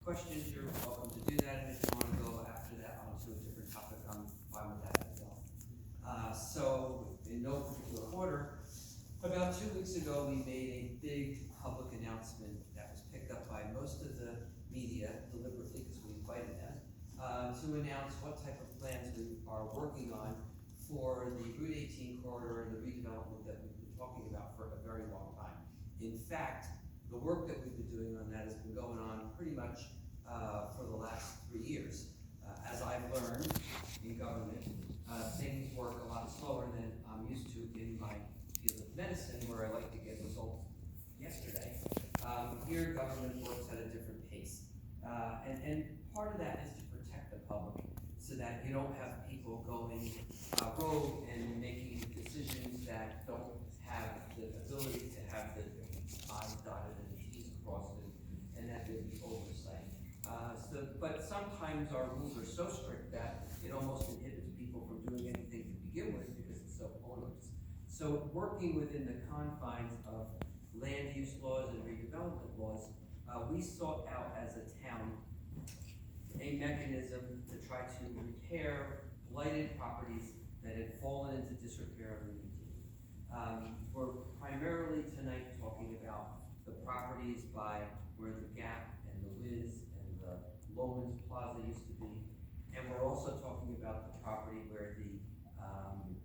questions, you're welcome to do that, and if you want to go after that onto a different topic, I'm fine with that as well. So, in no particular order, about 2 weeks ago, we made a big public announcement that was picked up by most of the media deliberately, because we invited them, to announce what type of plans we are working on for the Route 18 corridor and the redevelopment that we've been talking about for a very long time. In fact, the work that we've been doing on that has been going on pretty much for the last 3 years. As I've learned in government, things work a lot slower than I'm used to in my field of medicine, where I like to get results yesterday. Here, government works at a different pace. And part of that is to protect the public, so that you don't have people going rogue and making decisions that don't have the ability to have the I's dotted and the T's crossed, and that there be oversight. But sometimes our rules are so strict that it almost inhibits people from doing anything to begin with because it's so onerous. So working within the confines of land use laws and redevelopment laws, we sought out as a town a mechanism to try to repair blighted properties that had fallen into disrepair and maintained. We're primarily tonight talking about the properties by where the Gap and the Wiz and the Lowlands Plaza used to be, and we're also talking about the property where the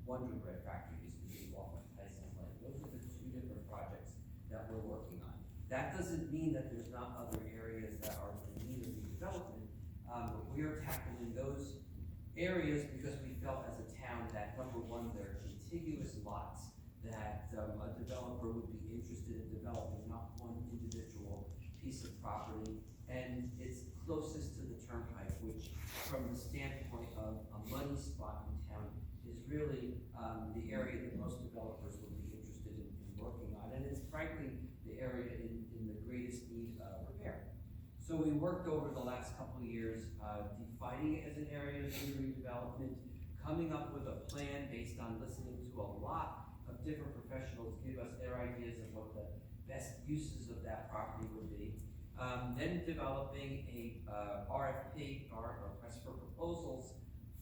Wonder Bread factory used to be off of Tyson Lane. Those are the two different projects that we're working on. That doesn't mean that there's not other areas that are in need of redevelopment, but we are tackling those areas because we felt as a town that, number one, they're contiguous lots that a developer would be interested in developing, not one individual piece of property, and it's closest to the turnpike, which from the standpoint of a money spot in town is really the area that most developers would be interested in working on, and it's frankly the area in the greatest need of repair. So we worked over the last couple of years defining it as an area of redevelopment, coming up with a plan based on listening to a lot of different professionals give us their ideas of what the best uses of that property would be. Then developing a RFP, or request for proposals,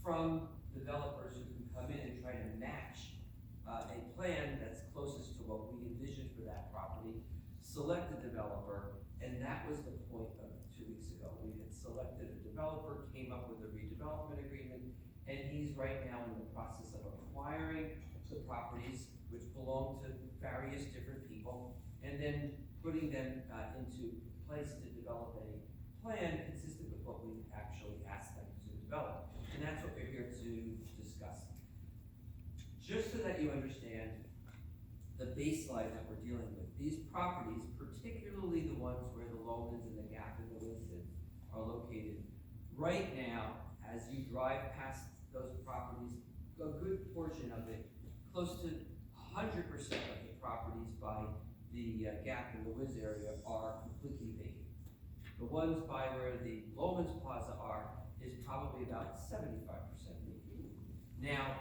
from developers who can come in and try to match a plan that's closest to what we envisioned for that property, select a developer, and that was the point of 2 weeks ago. We had selected a developer, came up with a redevelopment agreement, and he's right now in the process of acquiring the properties, which belong to various different people, and then putting them into place to develop a plan consistent with what we actually asked them to develop. And that's what we're here to discuss. Just so that you understand the baseline that we're dealing with, these properties, particularly the ones where the Lowlands and the Gap and the Wiz are located, right now, as you drive past those properties, a good portion of it, close to 100% of the properties by the Gap and the Wiz area are completely vacant. The ones by where the Lowlands Plaza are is probably about 75% vacant. Now,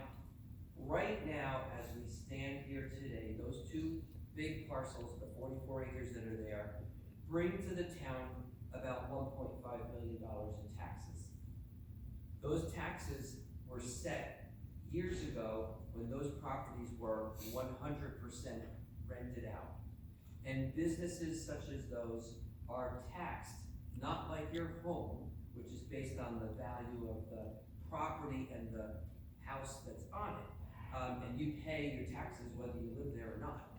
right now, as we stand here today, those two big parcels, the 44 acres that are there, bring to the town about $1.5 million in taxes. Those taxes were set years ago when those properties were 100% rented out. And businesses such as those are taxed, not like your home, which is based on the value of the property and the house that's on it. And you pay your taxes whether you live there or not.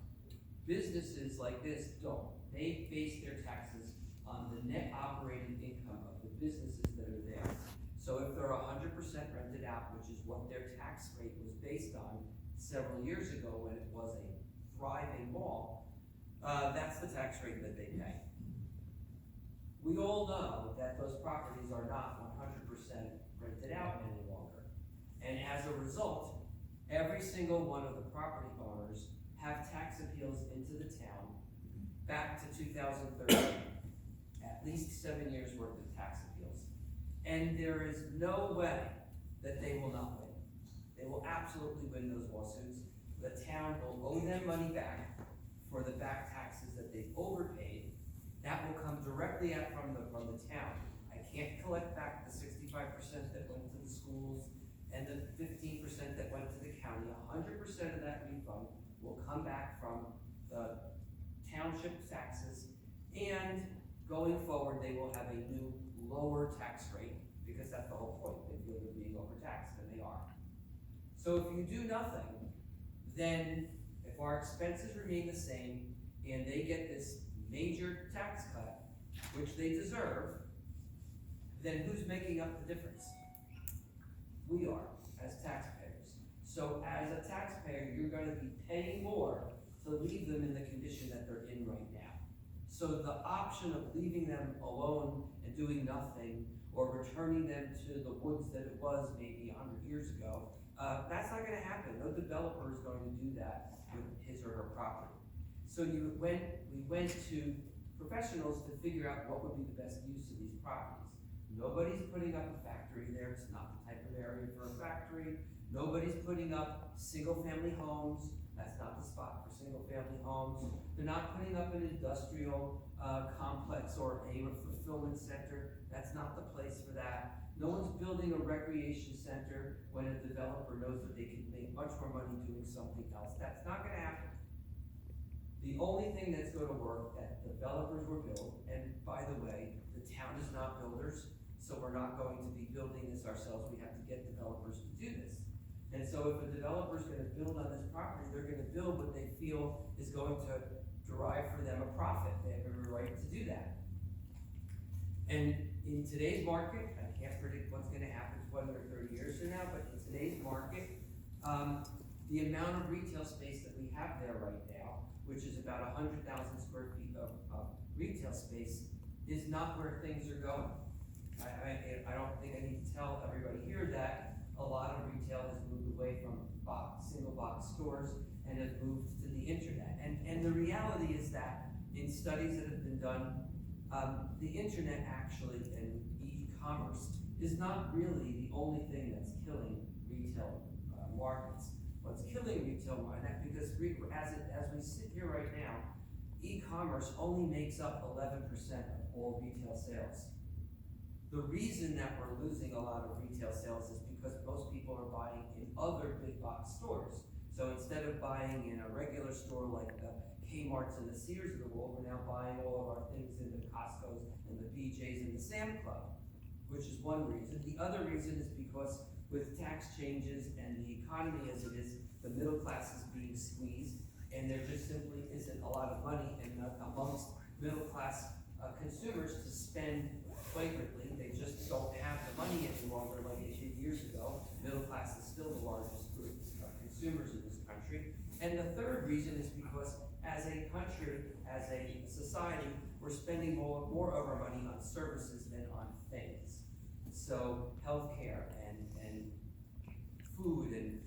Businesses like this don't. They base their taxes on the net operating income of the businesses that are there. So if they're 100% rented out, which is what their tax rate was based on several years ago when it was a thriving mall, that's the tax rate that they pay. We all know that those properties are not 100% rented out any longer. And as a result, every single one of the property owners have tax appeals into the town back to 2013. At least 7 years worth of tax appeals. And there is no way that they will not win. They will absolutely win those lawsuits. The town will owe them money back for the back taxes that they've overpaid. That will come directly out from the town. and the 15% that went to the county, 100% of that refund will come back from the township taxes, and going forward, they will have a new lower tax rate, because that's the whole point, they feel they're being overtaxed, and they are. So if you do nothing, then if our expenses remain the same, and they get this major tax cut, which they deserve, then who's making up the difference? We are, as taxpayers. So as a taxpayer, you're gonna be paying more to leave them in the condition that they're in right now. So the option of leaving them alone and doing nothing, or returning them to the woods that it was maybe 100 years ago, that's not gonna happen. No developer is going to do that with his or her property. So we went to professionals to figure out what would be the best use of these properties. Nobody's putting up a factory there, it's not the type of area for a factory. Nobody's putting up single-family homes, that's not the spot for single-family homes. They're not putting up an industrial complex or a fulfillment center, that's not the place for that. No one's building a recreation center when a developer knows that they can make much more money doing something else. That's not gonna happen. The only thing that's gonna work, that developers will build, and by the way, the town is not builders, so we're not going to be building this ourselves, we have to get developers to do this. And so if a developer's gonna build on this property, they're gonna build what they feel is going to derive for them a profit. They have every right to do that. And in today's market, I can't predict what's gonna happen 20 or 30 years from now, but in today's market, the amount of retail space that we have there right now, which is about 100,000 square feet of retail space, is not where things are going. I don't think I need to tell everybody here that a lot of retail has moved away from single box stores and has moved to the internet. And the reality is that in studies that have been done, the internet actually and e-commerce is not really the only thing that's killing retail markets. What's killing retail markets, because as we sit here right now, e-commerce only makes up 11% of all retail sales. The reason that we're losing a lot of retail sales is because most people are buying in other big box stores. So instead of buying in a regular store like the Kmart's and the Sears of the world, we're now buying all of our things in the Costco's and the BJ's and the Sam Club, which is one reason. The other reason is because with tax changes and the economy as it is, the middle class is being squeezed, and there just simply isn't a lot of money amongst middle class consumers to spend flagrantly. They just don't have the money any longer like they did years ago. Middle class is still the largest group of consumers in this country. And the third reason is because as a country, as a society, we're spending more of our money on services than on things. So healthcare and food and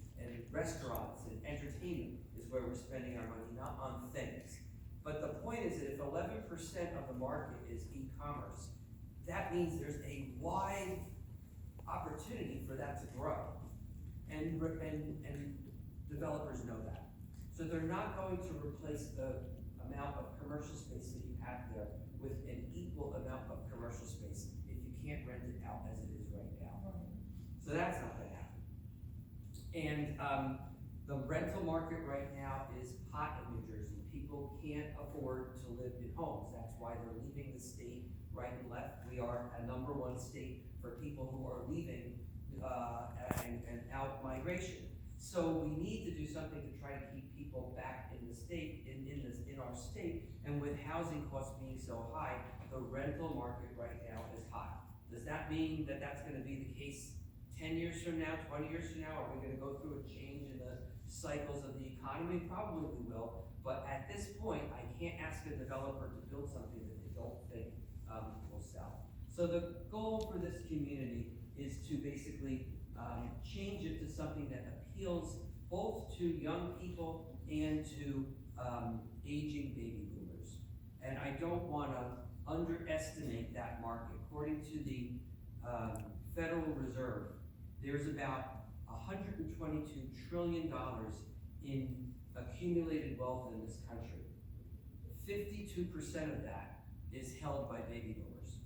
restaurants and entertainment is where we're spending our money, not on things. But the point is that if 11% of the market is e-commerce, that means there's a wide opportunity for that to grow. And developers know that. So they're not going to replace the amount of commercial space that you have there with an equal amount of commercial space if you can't rent it out as it is right now. So that's not gonna happen. And the rental market right now is hot in New Jersey. People can't afford to live in homes. That's why they're leaving the state right and left. We are a #1 state for people who are leaving and out migration. So we need to do something to try to keep people back in the state, in our state. And with housing costs being so high, the rental market right now is hot. Does that mean that that's going to be the case 10 years from now, 20 years from now? Are we going to go through a change in the cycles of the economy? Probably we will. But at this point, I can't ask a developer to build something that they don't think will sell. So the goal for this community is to basically change it to something that appeals both to young people and to aging baby boomers. And I don't want to underestimate that market. According to the Federal Reserve, there's about $122 trillion in accumulated wealth in this country. 52% of that is held by baby boomers.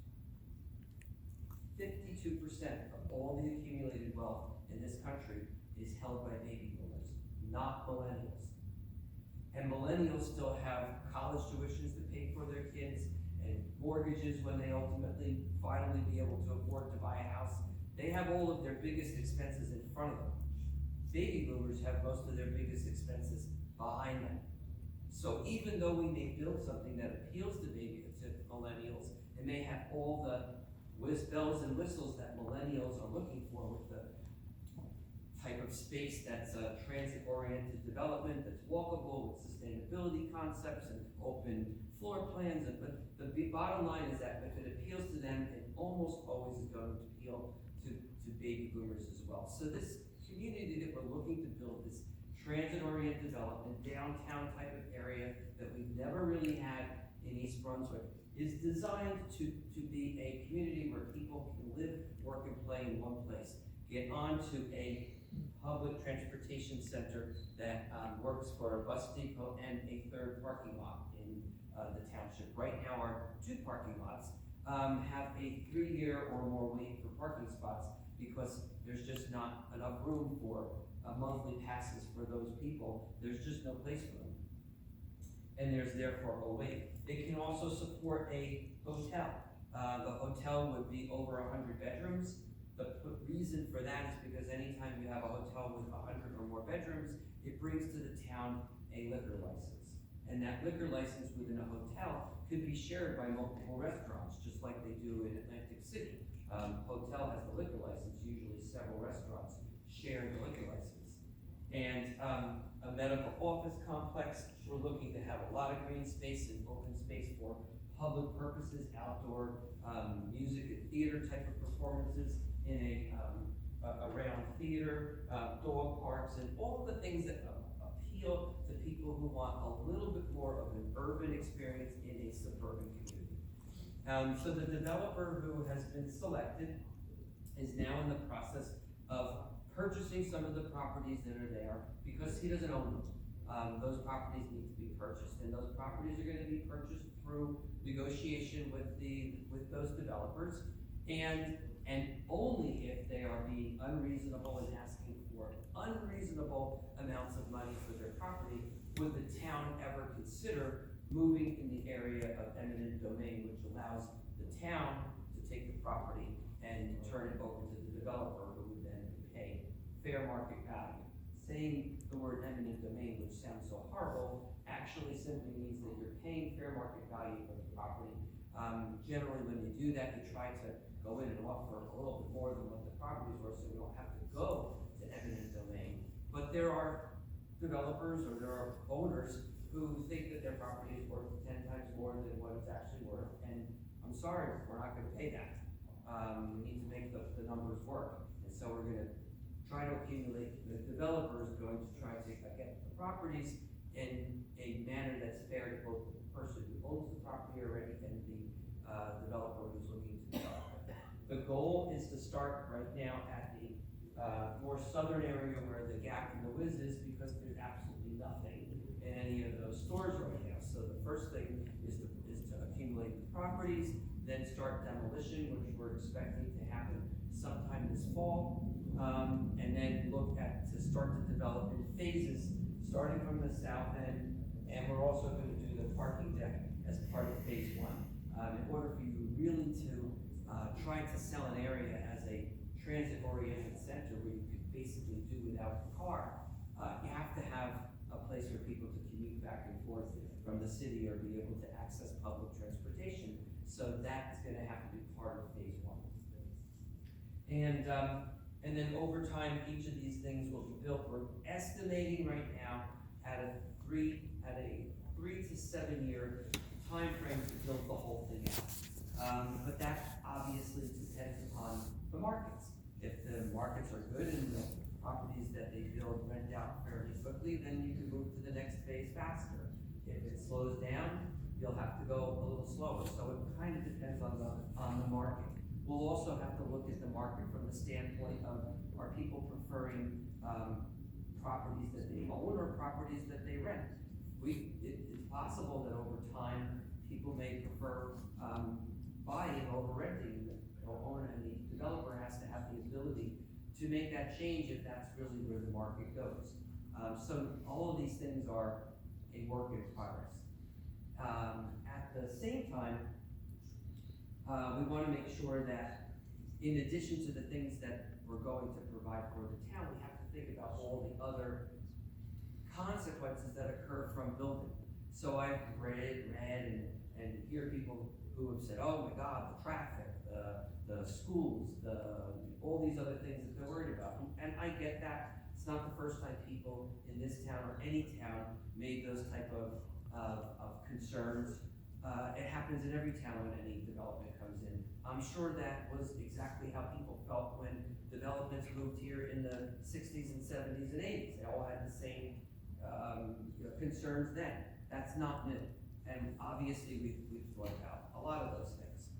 52% of all the accumulated wealth in this country is held by baby boomers, not millennials. And millennials still have college tuitions to pay for their kids and mortgages when they ultimately finally be able to afford to buy a house. They have all of their biggest expenses in front of them. Baby boomers have most of their biggest expenses behind them. So even though we may build something that appeals to millennials, it may have all the bells and whistles that millennials are looking for, with the type of space that's a transit-oriented development, that's walkable, with sustainability concepts and open floor plans. But the bottom line is that if it appeals to them, it almost always is going to appeal to baby boomers as well. So this community that we're looking to build, this transit-oriented development, downtown type of area that we've never really had in East Brunswick, is designed to be a community where people can live, work, and play in one place. Get onto a public transportation center that works for a bus depot and a third parking lot in the township. Right now, our 2 parking lots have a 3-year or more wait for parking spots because there's just not enough room for monthly passes for those people. There's just no place for them. And there's therefore a wait. It can also support a hotel. The hotel would be over 100 bedrooms. The reason for that is because anytime you have a hotel with 100 or more bedrooms, it brings to the town a liquor license. And that liquor license within a hotel could be shared by multiple restaurants, just like they do in Atlantic City. Hotel has the liquor license, usually several restaurants share the liquor license. And a medical office complex, we're looking to have a lot of green space and open space for public purposes, outdoor music and theater type of performances in a round theater, dog parks, and all of the things that appeal to people who want a little bit more of an urban experience in a suburban community. So the developer who has been selected is now in the process of purchasing some of the properties that are there because he doesn't own them. Those properties need to be purchased, and those properties are going to be purchased through negotiation with those developers, and only if they are being unreasonable and asking for unreasonable amounts of money for their property would the town ever consider moving in the area of eminent domain, which allows the town to take the property and turn it over to the developer, who would then pay fair market value. Saying the word eminent domain, which sounds so horrible, actually simply means that you're paying fair market value for the property. Generally, when you do that, you try to go in and offer a little bit more than what the properties were, so you don't have to go to eminent domain. But there are developers or there are owners who think that their property is worth 10 times more than what it's actually worth, and I'm sorry, we're not going to pay that. We need to make the numbers work, and so we're going to try to accumulate. The developer is going to try to get the properties in a manner that's fair to both the person who owns the property already and the developer who's looking to develop it. The goal is to start right now at the more southern area where the Gap and the Wiz is, because there's absolutely nothing in any of those stores right now. So the first thing is to accumulate the properties, then start demolition, which we're expecting to happen sometime this fall. And then look to start to develop in phases, starting from the south end, and we're also going to do the parking deck as part of phase 1. In order for you really to try to sell an area as a transit-oriented center where you could basically do without the car, you have to have a place for people to commute back and forth from the city or be able to access public transportation. So that's going to have to be part of phase 1. And then over time, each of these things will be built. We're estimating right now at a 3 to 7 year time frame to build the whole thing out. But that obviously depends upon the markets. If the markets are good and the properties that they build rent out fairly quickly, then you can move to the next phase faster. If it slows down, you'll have to go a little slower. So it kind of depends on the market. We'll also have to look at the market from the standpoint of, are people preferring properties that they own or properties that they rent? It's possible that over time, people may prefer buying over renting or owning, and the ability to make that change if that's really where the market goes. So all of these things are a work in progress. At the same time, we want to make sure that in addition to the things that we're going to provide for the town, we have to think about all the other consequences that occur from building. So I've read and hear people who have said, oh my God, the traffic, the schools, all these other things that they're worried about. And I get that. It's not the first time people in this town or any town made those type of concerns. It happens in every town when any development comes in. I'm sure that was exactly how people felt when developments moved here in the 60s and 70s and 80s. They all had the same concerns then. That's not new. And obviously we've thought about a lot of those things.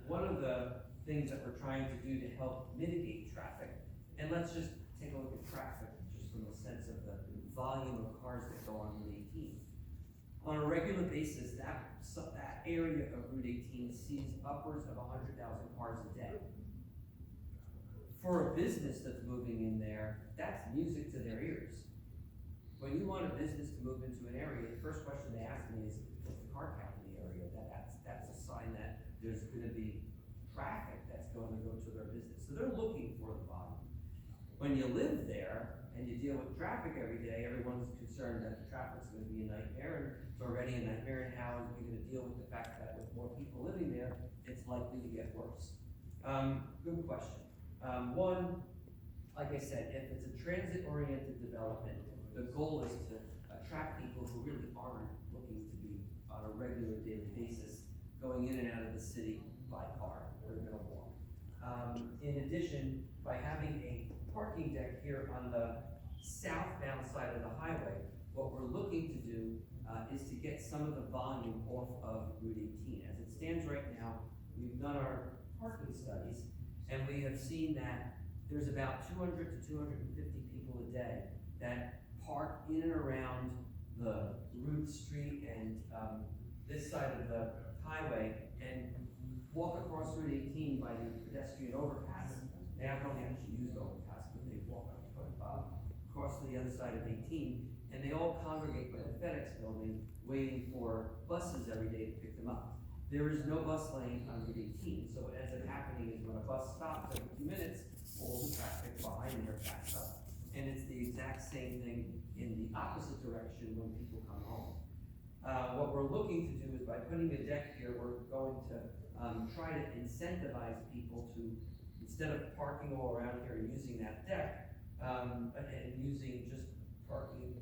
One of the things that we're trying to do to help mitigate traffic, and let's just take a look at traffic just from the sense of the volume of cars that go on Route 18. On a regular basis, that area of Route 18 sees upwards of 100,000 cars a day. For a business that's moving in there, that's music to their ears. When you want a business to move into an area, the first question they ask me is, what's the car count in the area? That's a sign that there's going to be traffic that's going to go to their business. So they're looking for the volume. When you live there and you deal with traffic every day, everyone's concerned that the traffic's going to be a nightmare, and it's already a nightmare, and how are you going to deal with the fact that with more people living there, it's likely to get worse? Good question. One, like I said, if it's a transit-oriented development, the goal is to attract people who really aren't looking to be on a regular daily basis going in and out of the city by car. They're going to walk. In addition, by having a parking deck here on the southbound side of the highway, what we're looking to do is to get some of the volume off of Route 18. As it stands right now, we've done our parking studies, and we have seen that there's about 200 to 250 people a day that park in and around the Route Street and this side of the highway and walk across Route 18 by the pedestrian overpass. They haven't actually used overpass, but they walk across to the other side of 18, and they all congregate by the FedEx building waiting for buses every day to pick them up. There is no bus lane on Route 18, so what ends up happening is when a bus stops every 2 minutes, all the traffic behind there backs up. And it's the exact same thing in the opposite direction when people come home. What we're looking to do is by putting a deck here, we're going to try to incentivize people to, instead of parking all around here and using that deck, and using just parking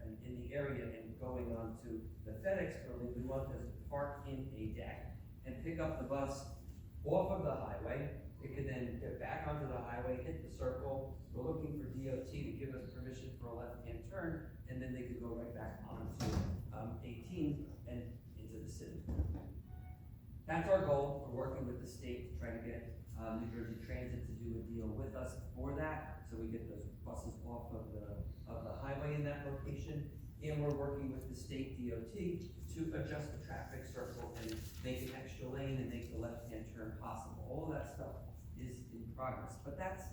and in the area and going on to the FedEx building, we want them to park in a deck and pick up the bus off of the highway. It could then get back onto the highway, hit the circle. We're looking for DOT to give us permission for a left-hand turn, and then they could go right back onto 18 and into the city. That's our goal. We're working with the state to try to get New Jersey Transit to do a deal with us for that, so we get those buses off of the highway in that location. And we're working with the state DOT to adjust the traffic circle and make an extra lane and make the left-hand turn possible. All of that stuff is in progress, but that's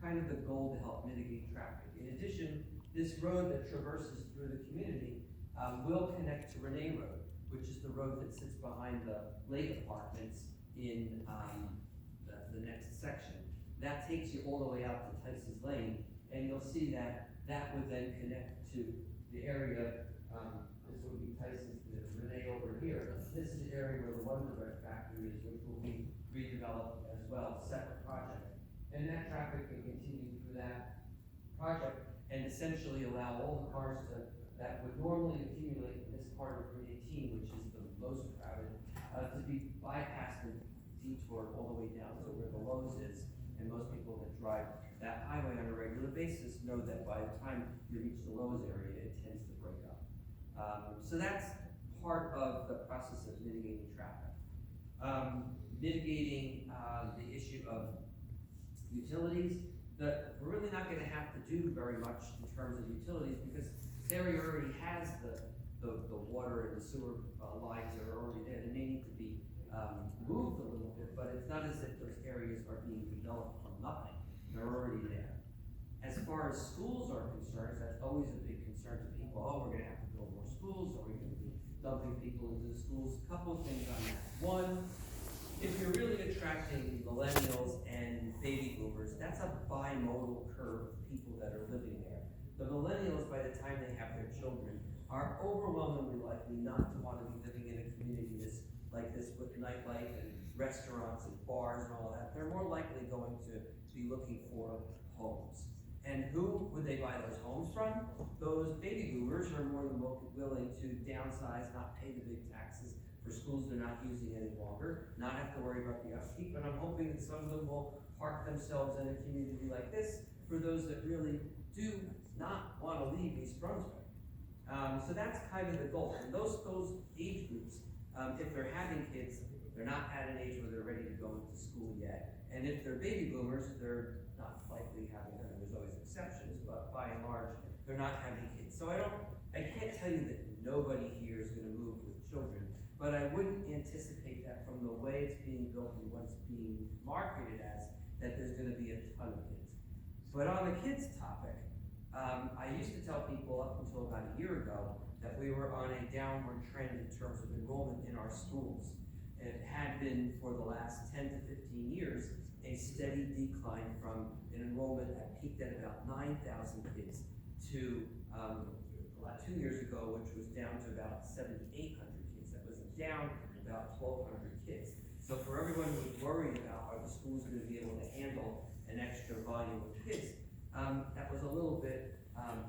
kind of the goal to help mitigate traffic. In addition, this road that traverses through the community will connect to Renee Road, which is the road that sits behind the lake apartments in the next section. That takes you all the way out to Tice's Lane, and you'll see that that would then connect to the area. This would be Tyson's, Renee over here. This is the area where the Wonder Bread factory is, which will be redeveloped as well, separate project. And that traffic can continue through that project and essentially allow all the cars that would normally accumulate in this part of Route 18, which is the most crowded, to be bypassed and detoured all the way down to where the Lowe's is. And most people that drive that highway on a regular basis know that by the time you reach the Lowe's area, it tends to break up. So that's part of the process of mitigating traffic. Mitigating the issue of utilities, we're really not going to have to do very much in terms of utilities because this area already has the water and the sewer lines that are already there. They may need to be moved a little bit, but it's not as if those areas are being developed from nothing. they're already there. As far as schools are concerned, that's always a big concern to people. Oh, we're gonna have to build more schools, or we're gonna be dumping people into the schools. A couple of things on that. One, if you're really attracting millennials and baby boomers, that's a bimodal curve of people that are living there. The millennials, by the time they have their children, are overwhelmingly likely not to want to be living in a community like this with nightlife and restaurants and bars and all that. They're more likely going to be looking for homes. And who would they buy those homes from? Those baby boomers are more than willing to downsize, not pay the big taxes for schools they're not using any longer, not have to worry about the upkeep. And I'm hoping that some of them will park themselves in a community like this for those that really do not want to leave East Brunswick. So that's kind of the goal. And those age groups, if they're having kids, they're not at an age where they're ready to go into school yet. And if they're baby boomers, they're not likely having, I mean, there's always exceptions, but by and large, they're not having kids. So I can't tell you that nobody here is gonna move with children, but I wouldn't anticipate that from the way it's being built and what it's being marketed as, that there's gonna be a ton of kids. But on the kids topic, I used to tell people up until about a year ago that we were on a downward trend in terms of enrollment in our schools. It had been for the last 10 to 15 years a steady decline from an enrollment that peaked at about 9,000 kids to 2 years ago, which was down to about 7,800 kids. That was down about 1,200 kids. So for everyone who's worried about are the schools going to be able to handle an extra volume of kids, that was a little bit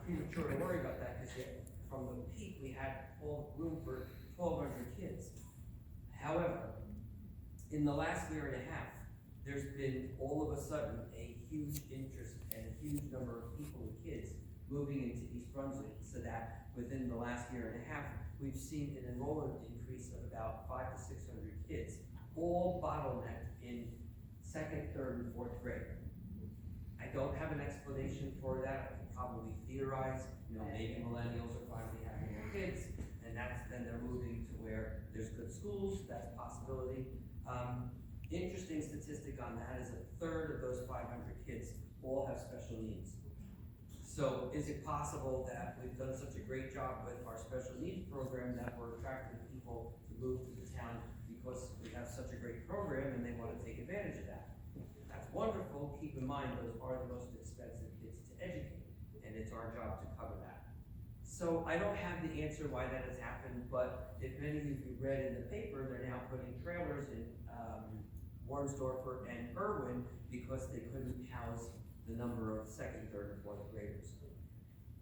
premature to worry about that, because from the peak we had all room for 1,200 kids. However, in the last year and a half, there's been all of a sudden a huge interest and a huge number of people and kids moving into East Brunswick, so that within the last year and a half, we've seen an enrollment increase of about 500 to 600 kids, all bottlenecked in 2nd, 3rd, and 4th grade. I don't have an explanation for that. I can probably theorize, maybe millennials are finally having more kids, and then they're moving to where there's good schools. That's a possibility. Interesting statistic on that is 1/3 of those 500 kids all have special needs. So is it possible that we've done such a great job with our special needs program that we're attracting people to move to the town because we have such a great program and they want to take advantage of that? That's wonderful. Keep in mind, those are the most expensive kids to educate, and it's our job to cover that. So I don't have the answer why that has happened, but if many of you read in the paper, they're now putting trailers in Warnsdorfer and Irwin because they couldn't house the number of 2nd, 3rd, and 4th graders.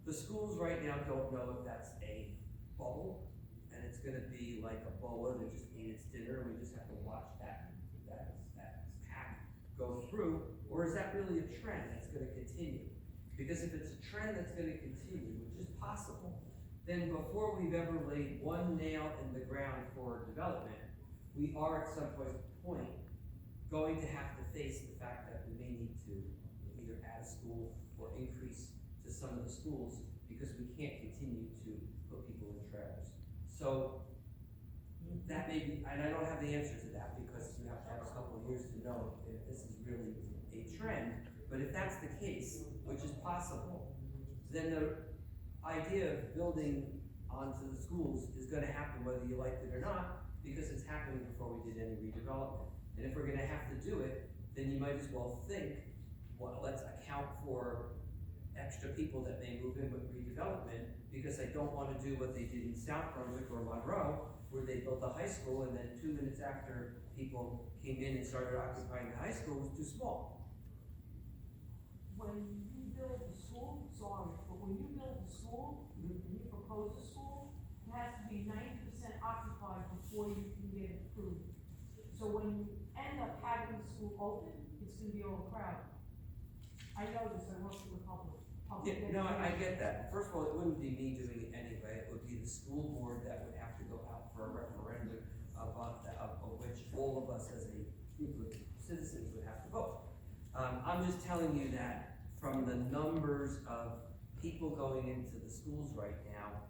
The schools right now don't know if that's a bubble, and it's gonna be like a boa that just ate its dinner, and we just have to watch that pack go through, or is that really a trend that's gonna continue? Because if it's a trend that's gonna continue, which is possible, then before we've ever laid one nail in the ground for development, we are at some point going to have to face the fact that we may need to either add a school or increase to some of the schools, because we can't continue to put people in trailers. So that may be, and I don't have the answer to that, because you have to have a couple of years to know if this is really a trend. But if that's the case, which is possible, then the idea of building onto the schools is gonna happen whether you like it or not, because it's happening before we did any redevelopment. And if we're gonna have to do it, then you might as well think, well, let's account for extra people that may move in with redevelopment, because I don't wanna do what they did in South Brunswick or Monroe, where they built a high school and then 2 minutes after people came in and started occupying the high school, it was too small. When you build a school, but when you build a school, when you propose a school, it has to be 90% occupied before you can get it approved. So when you end up having the school open, it's gonna be overcrowded. I know this, I work for the public. Yeah, no, I get that. First of all, it wouldn't be me doing it anyway. It would be the school board that would have to go out for a referendum of which all of us as a group of citizens would have to vote. I'm just telling you that from the numbers of people going into the schools right now,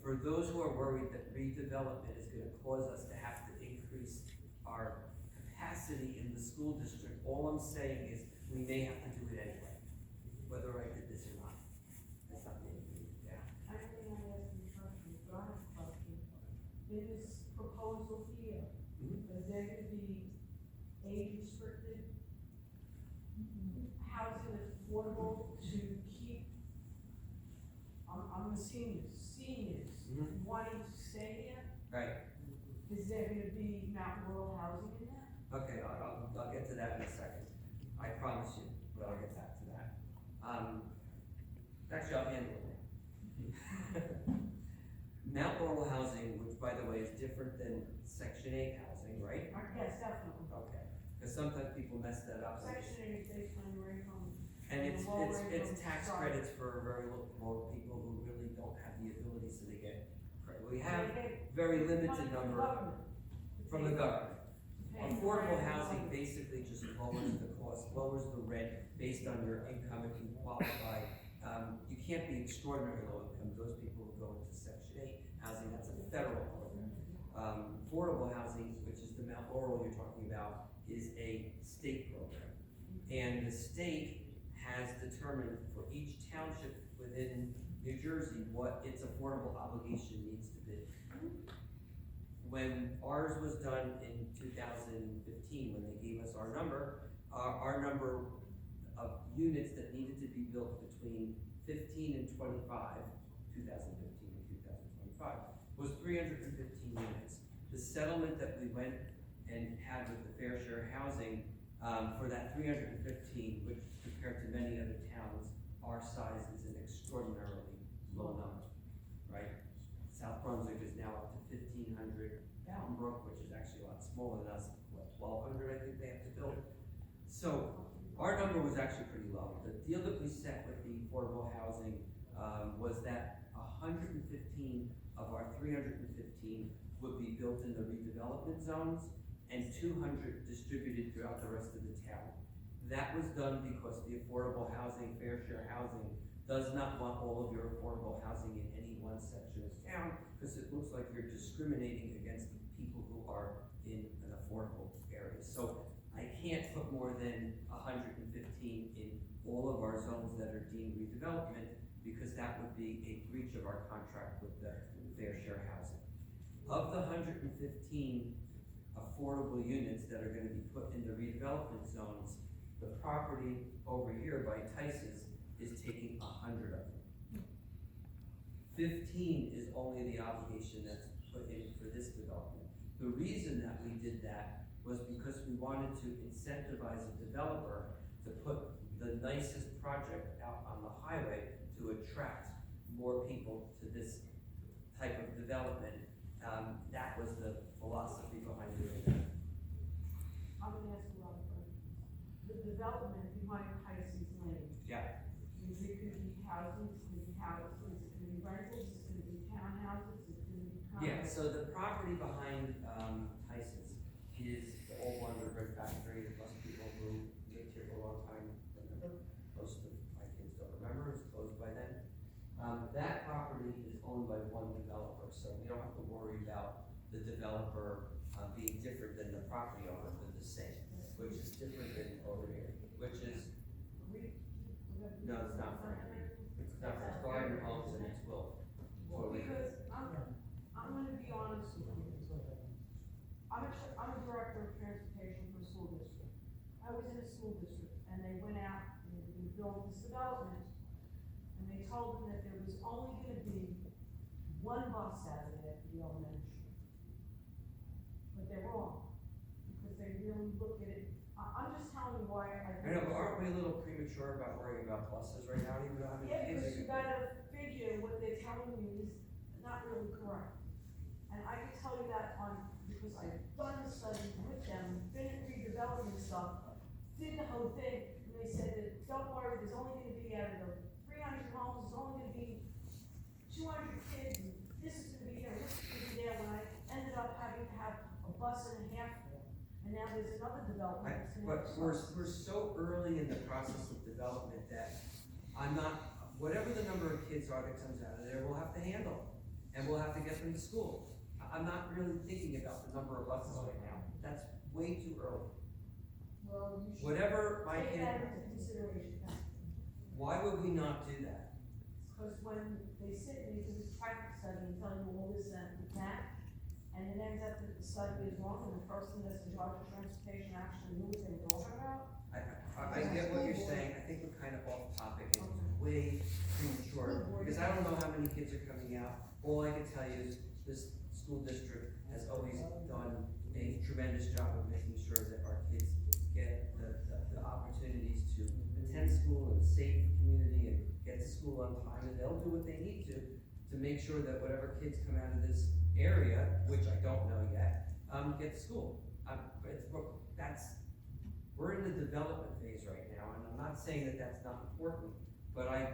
for those who are worried that redevelopment is gonna cause us to have to increase our capacity in the school district, all I'm saying is we may have to do it anyway, whether I did this or not. That's not me, yeah. I think I asked you questions, but I have a question. In this proposal here, is there gonna be age restricted housing that's affordable to keep, I'm the seniors Mhm. wanting to stay here? Right, Is there gonna be not rural housing in there? okay, I'll get to that in a second. I promise you, but I'll get back to that. Actually, I'll handle it. Mount Laurel housing, which by the way is different than Section 8 housing, right? Yes, definitely. Okay, because sometimes people mess that up. Section 8 is based on your income. And the lower income it's tax side. credits for very low people who really don't have the ability, so they get, we have very limited number from the government. Affordable housing basically just lowers the cost, lowers the rent based on your income if you qualify. You can't be extraordinarily low income, those people who go into Section 8 housing, that's a federal program. Affordable housing, which is the Mount Laurel you're talking about, is a state program. And the state has determined for each township within New Jersey what its affordable obligation needs to be. When ours was done in 2015, when they gave us our number of units that needed to be built between 15 and 25, 2015 and 2025, was 315 units. The settlement that we went and had with the Fair Share Housing for that 315, which compared to many other towns, our size is an extraordinarily low number, right? South Brunswick is now up to 1,500. Bolingbrook, which is actually a lot smaller than us, what, 1,200 I think they have to build. So our number was actually pretty low. The deal that we set with the affordable housing was that 115 of our 315 would be built in the redevelopment zones and 200 distributed throughout the rest of the town. That was done because the affordable housing, Fair Share Housing, does not want all of your affordable housing in any one section of town, because it looks like you're discriminating against people who are in an affordable area. So I can't put more than 115 in all of our zones that are deemed redevelopment, because that would be a breach of our contract with the Fair Share Housing. Of the 115 affordable units that are gonna be put in the redevelopment zones, the property over here by Tice's is taking 100 of them. 15 is only the obligation that's put in for this development. The reason that we did that was because we wanted to incentivize a developer to put the nicest project out on the highway to attract more people to this type of development. That was the philosophy behind doing that. I'm gonna ask a lot of questions. The development behind Pisces Lane, Yeah. is it gonna be houses, it's gonna be houses, it's gonna be rentals, it's gonna be townhouses, it's gonna be condos? Yeah, so the property behind Tyson's is the old Wonder Bread Factory. Most people who lived here for a long time remember. Most of my kids don't remember, it was closed by then. That property is owned by one developer, so we don't have to worry about the developer being different than the property owner, they're the same, which is different than over here, which is, no, it's not for it's not for Garden Homes and it's Will. Because I'm gonna be honest with you. I'm a director of transportation for a school district. I was in a school district and they went out and they were gonna build this development. And they told them that there was only gonna be one bus out of there for the elementary school. But they're wrong, because they really look at it, I'm just telling you why I. I know, but aren't we a little premature about worrying about buses right now, even though how many Yeah, kids because you are gonna- gotta figure what they're telling you is not really correct. And I can tell you that because I've done the study with them, been redeveloping stuff, did the whole thing, and they said that, don't worry, there's only gonna be out of the 300 homes, there's only gonna be 200 kids, and this is gonna be here, this is gonna be there, when I ended up having to have a bus and a half there. And now there's another development that's gonna. But we're so early in the process of development that I'm not, whatever the number of kids are that comes out of there, we'll have to handle. And we'll have to get them to school. I'm not really thinking about the number of buses right now, that's way too early. Well, you should Whatever my take kid, that into consideration. why would we not do that? Because when they sit and they do this practice study and tell you all this and that, and it ends up that the study is wrong, and the person that's in charge of transportation actually knew what they were talking about. I get what you're saying, I think we're kind of off topic and way premature, because I don't know how many kids are coming out. All I can tell you is this school district has always done a tremendous job of making sure that our kids get the opportunities to attend school in a safe community and get to school on time, and they'll do what they need to make sure that whatever kids come out of this area, which I don't know yet, get to school. We're in the development phase right now, and I'm not saying that that's not important, but I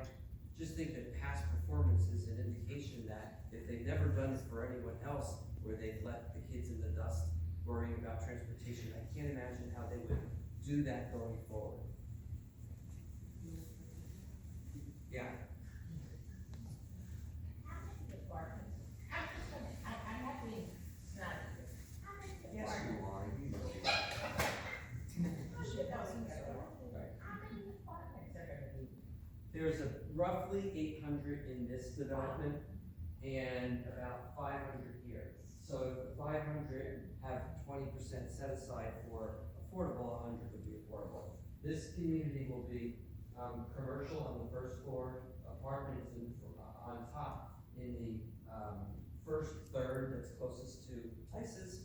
just think that past performance is an indication that if they've never done it for anyone else, where they've left the kids in the dust worrying about transportation, I can't imagine how they would do that going forward. Yeah. How many departments? I'm not being snotty. How many Yes, departments? you are, you know. How many departments are gonna be? There's roughly 800 in this development and about 500 here. So if the 500 have 20% set aside for affordable, 100 would be affordable. This community will be commercial on the first floor, apartments on top in the first third that's closest to Tice's.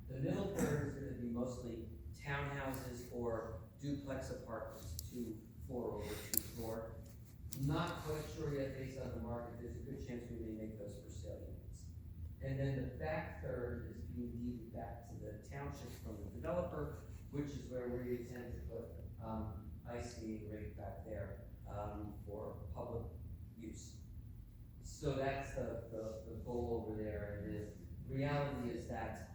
The middle third is gonna be mostly townhouses or duplex apartments, 2 floor over 2 floor. Not quite sure yet based on the market, there's a good chance we may make those for sale units. And then the back third is being deeded back to the township from the developer, which is where we intend to put, ice skating rink back there, for public use. So that's the goal over there, and the reality is that,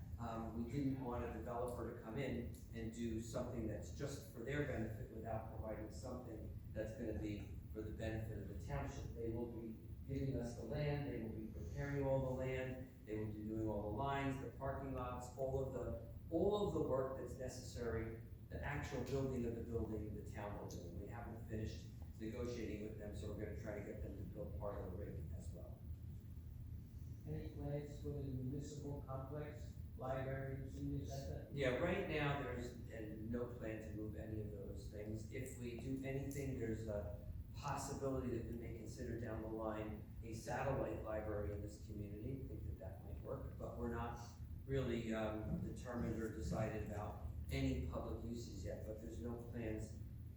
we didn't want a developer to come in and do something that's just for their benefit without providing something that's gonna be for the benefit of the township. They will be giving us the land, they will be preparing all the land, they will be doing all the lines, the parking lots, all of the work that's necessary, the actual building of the building, the town will do. We haven't finished negotiating with them, so we're gonna try to get them to build part of the rink as well. Any plans for the municipal complex, library, senior center? Yeah, right now, there's no plan to move any of those things. If we do anything, there's a possibility that we may consider down the line a satellite library in this community. I think that might work, but we're not really determined or decided about any public uses yet, but there's no plans.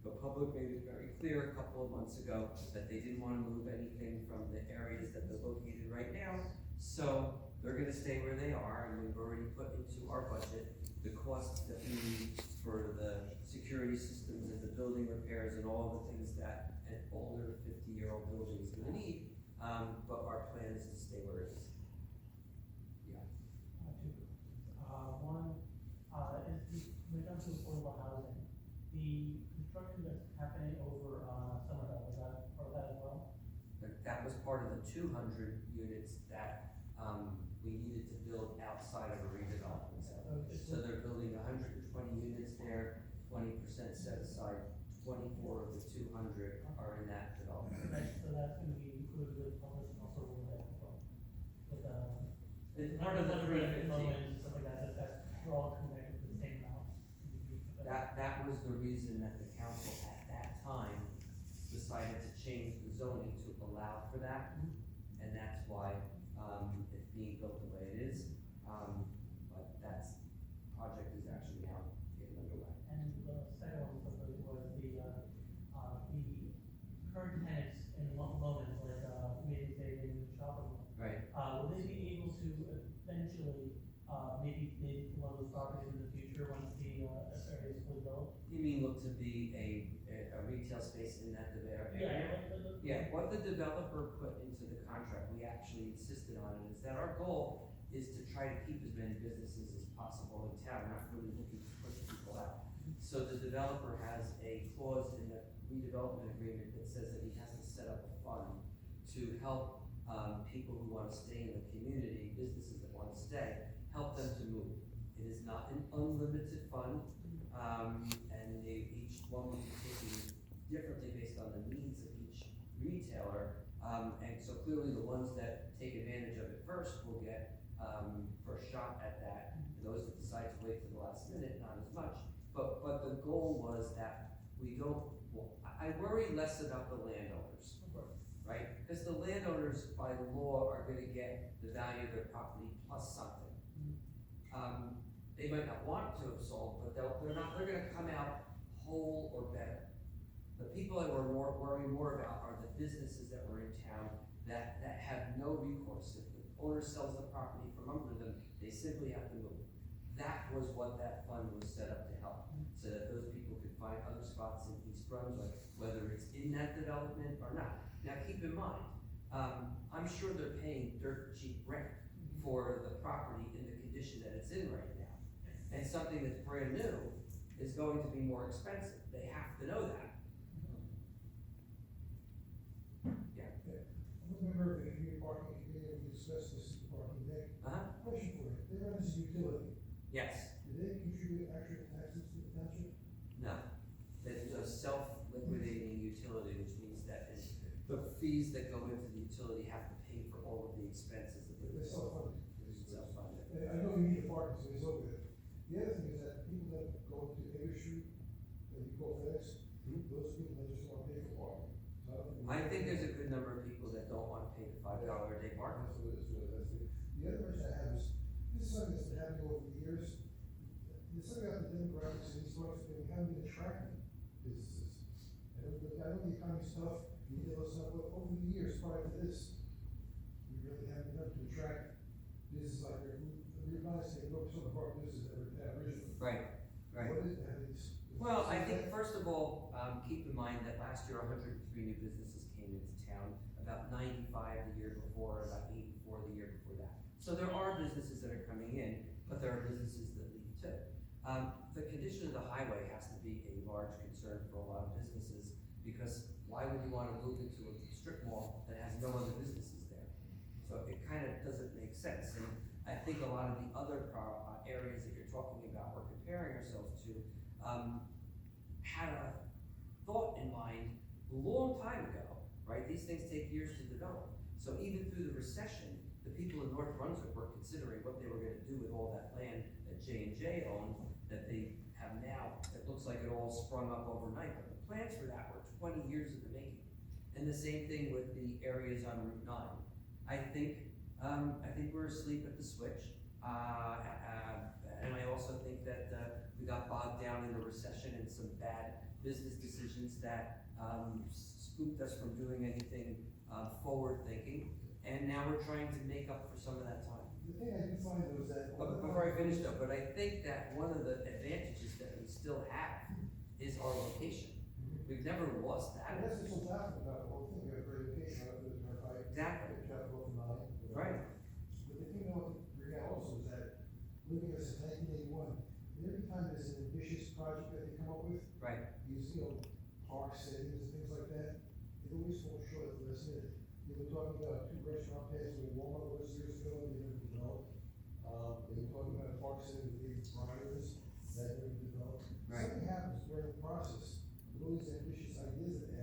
The public made it very clear a couple of months ago that they didn't want to move anything from the areas that they're located right now. So they're gonna stay where they are, and we've already put into our budget the costs that we need for the security systems and the building repairs and all the things that an older 50-year-old building is gonna need. But our plan is to stay where it is. Yeah. One, is when it comes to affordable housing, the construction that's happening over, Somerville, is that part of that as well? That was part of the 200 units that, we needed to build outside of a redevelopment zone. So they're building 120 units there, 20% set aside, 24 of the 200 are in that development. Right, so that's gonna be included with public also over there as well. With, It's part of the 350. and stuff like that, that's all connected to the same house. That was the reason that the council at that time decided to change the zoning to allow for that. And that's why, it's being built the way it is. But that's, project is actually now getting underway. And the second one was the current tenants in Lowlands, like, maybe they in the shopping mall. Right. Will they be able to eventually, maybe one of those properties in the future, once the, area is fully built? You mean look to be a retail space in that area? Yeah, what the developer put into the contract, we actually insisted on it, is that our goal is to try to keep as many businesses as possible in town, we're not really looking to push people out. So the developer has a clause in the redevelopment agreement that says that he has to set up a fund to help, people who wanna stay in the community, businesses that wanna stay, help them to move. It is not an unlimited fund, and each one will be taken differently based on the needs of each retailer. And so clearly the ones that take advantage of it first will get, first shot at that. And those that decide to wait to the last minute, not as much. But the goal was that we don't, well, I worry less about the landowners, right? Because the landowners by law are gonna get the value of their property plus something. They might not want to have sold, but they're gonna come out whole or better. The people that we're worrying more about are the businesses that were in town that have no recourse. If the owner sells the property from under them, they simply have to move. That was what that fund was set up to help, so that those people could find other spots in East Brunswick, whether it's in that development or not. Now, keep in mind, I'm sure they're paying dirt cheap rent for the property in the condition that it's in right now. And something that's brand new is going to be more expensive. They have to know that. Yeah. I'm a member of the community parking committee, we discussed this in the parking day. Question for you, they run as a utility, Yes. do they contribute actual taxes to the township? No. It's a self-liquidating utility, which means that the fees that go into the utility have to pay for all of the expenses of the They're self-funded. self-funded. I know you need a parking, so it's all good. The other thing is that people that go to Avery Street, that you call FedEx, those people that just want to pay for parking. So I think there's a good number of people that don't wanna pay the $5 a day parking. That's what it is, that's it. The other question I have is, this is something that's been happening over the years. There's something about the demographics in East Brunswick, we haven't been attracting businesses. I know the economy's tough, you deal with stuff, but over the years prior to this, we really haven't been able to attract businesses like that. We realized that no sort of our business that were there originally. Right, right. What is that? Well, I think first of all, keep in mind that last year, 103 new businesses came into town, about 95 the year before, about 84 the year before that. So there are businesses that are coming in, but there are businesses that leave too. The condition of the highway has to be a large concern for a lot of businesses, because why would you wanna move into a strip mall that has no other businesses there? So it kind of doesn't make sense, and I think a lot of the other areas that you're talking about, we're comparing ourselves to, had a thought in mind a long time ago, right? These things take years to develop. So even through the recession, the people in North Brunswick were considering what they were gonna do with all that land that J&J owned, that they have now. It looks like it all sprung up overnight, but the plans for that were 20 years in the making. And the same thing with the areas on Route 9. I think we're asleep at the switch. And I also think that we got bogged down in the recession and some bad business decisions that spooked us from doing anything forward thinking. And now we're trying to make up for some of that time. The thing I do find though is that. But before I finish though, but I think that one of the advantages that we still have is our location. We've never lost that. And that's what's so laughing about the whole thing, we have a great location, I live in our high. Exactly. Capital of 9. Right. But the thing though, to bring out also is that, living as a 1981, every time there's an ambitious project that they come up with, Right. these, park settings and things like that, it always falls short at the last minute. They were talking about 2 restaurant pads where Walmart was years ago, they never developed. They were talking about a park setting with David Breyers, that never developed. Right. Something happens during the process, with all these ambitious ideas that they